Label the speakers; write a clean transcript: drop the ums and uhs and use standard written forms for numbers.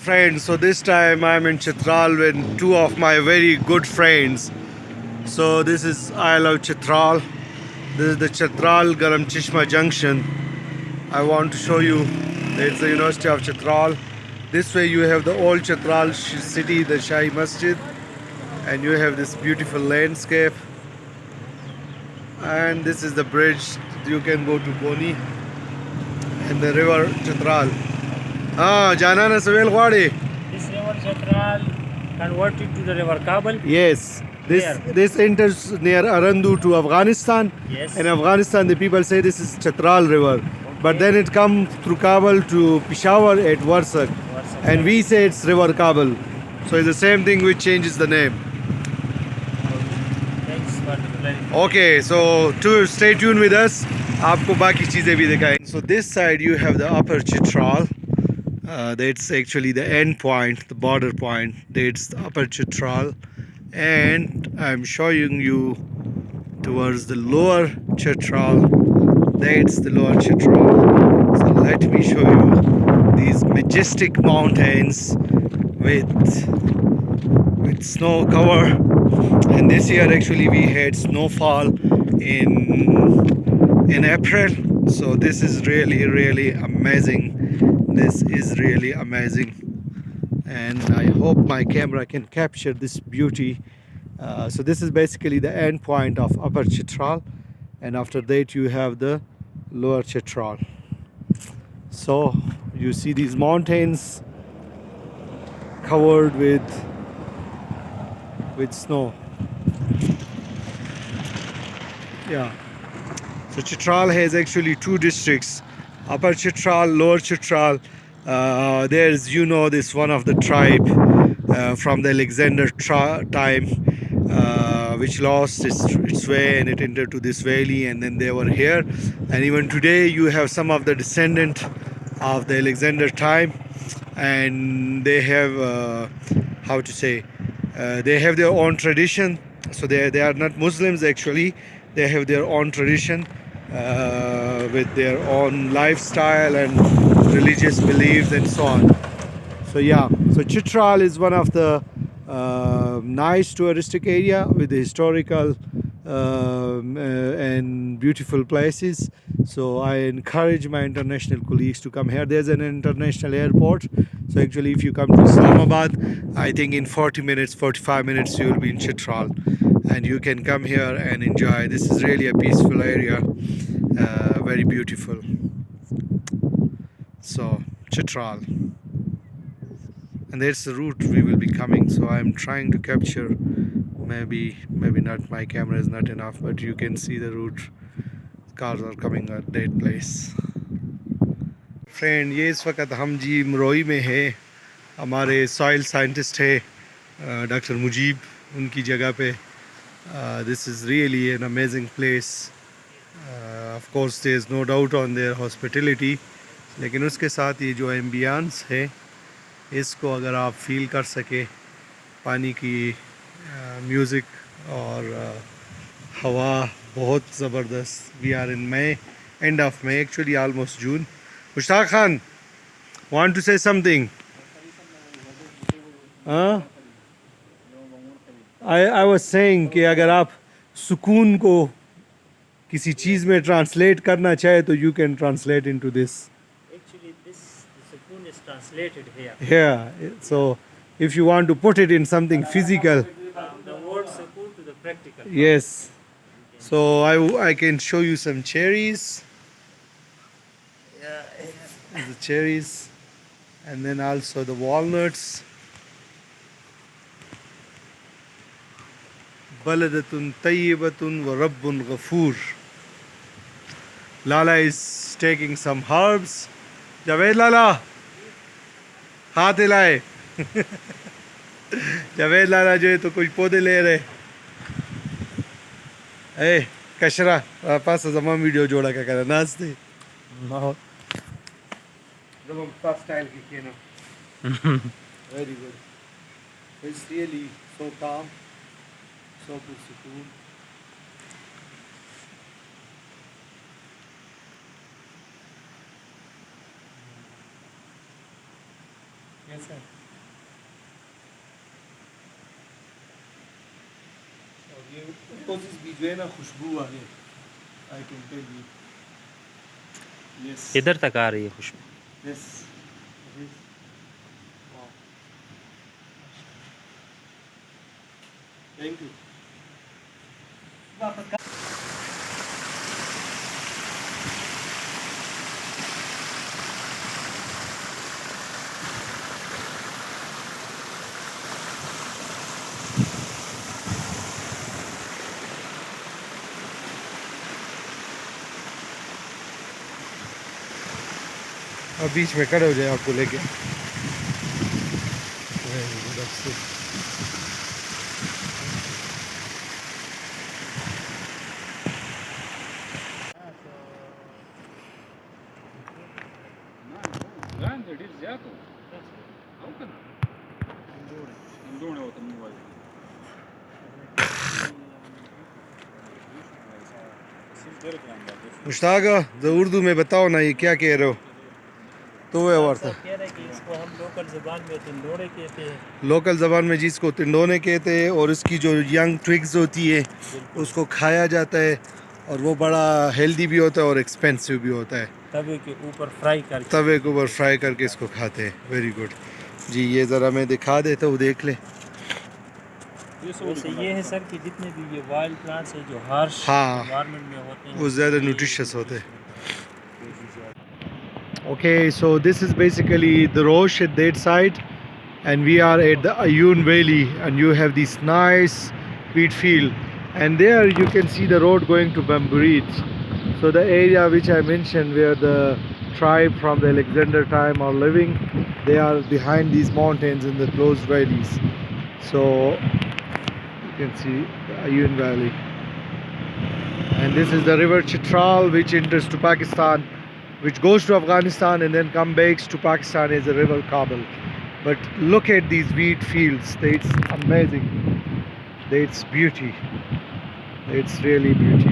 Speaker 1: Friends, so this time I'm in Chitral with two of my very good friends. So this is I Love Chitral. This is the Chitral Garam Chishma Junction. I want to show you it's the University of Chitral. This way you have the old Chitral city, the Shahi Masjid, and you have this beautiful landscape. And this is the bridge. You can go to Boni and the river Chitral. Ah, Jana na Savel Gwadi.
Speaker 2: This river Chetral converted to the river Kabul.
Speaker 1: Yes,
Speaker 2: Where?
Speaker 1: this enters near Arandu to Afghanistan.
Speaker 2: Yes.
Speaker 1: In Afghanistan, the people say this is Chitral River, but then it comes through Kabul to Peshawar at Warsak,
Speaker 2: Warsak.
Speaker 1: and we say it's River Kabul. So it's the same thing which changes the name.
Speaker 2: Thanks for the clarification.
Speaker 1: Okay, so to stay tuned with us. आपको बाकी चीजें भी दिखाएं. So this side you have the Upper Chitral. That's actually the end point, the border point. That's the Upper Chitral, and I'm showing you towards the Lower Chitral. That's the Lower Chitral. So let me show you these majestic mountains with snow cover. And this year actually we had snowfall in April. So this is really amazing. This is really amazing, and I hope my camera can capture this beauty. So this is basically the end point of Upper Chitral, and after that you have the Lower Chitral. So you see these mountains covered with snow. Yeah. So Chitral has actually two districts, Upper Chitral, Lower Chitral. There's, this one of the tribe from the Alexander time, which lost its way and it entered to this valley, and then they were here. And even today you have some of the descendant of the Alexander time, and they have, how to say, they have their own tradition. So they are not Muslims actually. They have their own tradition with their own lifestyle and religious beliefs and so on. So yeah, so Chitral is one of the nice touristic area with the historical and beautiful places. So I encourage my international colleagues to come here. There's an international airport. So actually if you come to Islamabad, I think in 40 minutes, 45 minutes you will be in Chitral. And you can come here and enjoy. This is really a peaceful area, very beautiful. So Chitral, and that's the route we will be coming. So I'm trying to capture. Maybe not. My camera is not enough, but you can see the route. Cars are coming at that place. Friend, ये इस वक्त हम जी मरोई में है. हमारे soil scientist है doctor Mujib, उनकी जगह पे. This is really an amazing place. Of course there is no doubt on their hospitality, लेकिन उसके साथ ये जो एम्बियंस है इसको अगर आप फील कर सके, पानी की म्यूज़िक और हवा बहुत ज़बरदस्त. We are in May, end of May, actually almost June. Mushtaq Khan, want to say something? Huh? I was saying कि अगर आप सुकून को किसी चीज़ में ट्रांसलेट करना चाहे तो you can translate into this.
Speaker 2: Actually, the sukoon is translated here.
Speaker 1: Yeah, so if you want to put it in something physical,
Speaker 2: The word sukoon to the practical.
Speaker 1: yes. So I can show you some cherries. The cherries, and then also the walnuts. Baladatun tayyibatun wa rabbun ghafoor. Lala is taking some herbs. Javed Lala, हाथ हिलाए. जावेद लाला जो है तो कुछ पौधे ले रहे. ए कशरा पास जमा वीडियो जोड़ा क्या कर नाचते. No. जब पास स्टाइल की किए ना. Very good. It's really so calm, so peaceful.
Speaker 2: कैसा
Speaker 1: और ये अपोजिट भी जो है ना खुशबू आ रही है, I can tell you. Yes
Speaker 2: इधर तक आ रही है खुशबू।
Speaker 1: Yes thank you. अब बीच में खड़े हो जाए आपको लेके।
Speaker 3: Grande, deserto. Alta. Indone o tam var.
Speaker 1: मुश्ताका द उर्दू में बताओ ना ये क्या कह रहे हो? तो वो और था
Speaker 2: कह रहे हैं कि इसको हम लोकल ज़बान में तिंदोड़े कहते हैं।
Speaker 1: लोकल ज़बान में जिसको तिंडोने कहते हैं, और इसकी जो यंग ट्विग्स होती है उसको खाया जाता है, और वो बड़ा हेल्दी भी होता है और एक्सपेंसिव भी होता है।
Speaker 2: तवे के ऊपर फ्राई करके।
Speaker 1: तवे के ऊपर फ्राई करके इसको खाते हैं। वेरी गुड जी, ये ज़रा मैं दिखा देता हूँ, देख ले।
Speaker 2: वैसे ये है सर कि जितने भी ये वाइल्ड प्लांट्स है जो हार्श
Speaker 1: हाँ,
Speaker 2: एनवायरनमेंट में होते हैं
Speaker 1: वो ज़्यादा न्यूट्रिशियस होते हैं। Okay, so this is basically the Roche at that side, and we are at the Ayun Valley, and you have this nice wheat field, and there you can see the road going to Bamburit. So the area which I mentioned where the tribe from the Alexander time are living, they are behind these mountains in the closed valleys. So you can see the Ayun Valley, and this is the river Chitral which enters to Pakistan, which goes to Afghanistan and then comes back to Pakistan as the river Kabul. But look at these wheat fields, it's amazing, it's beauty, it's really beauty.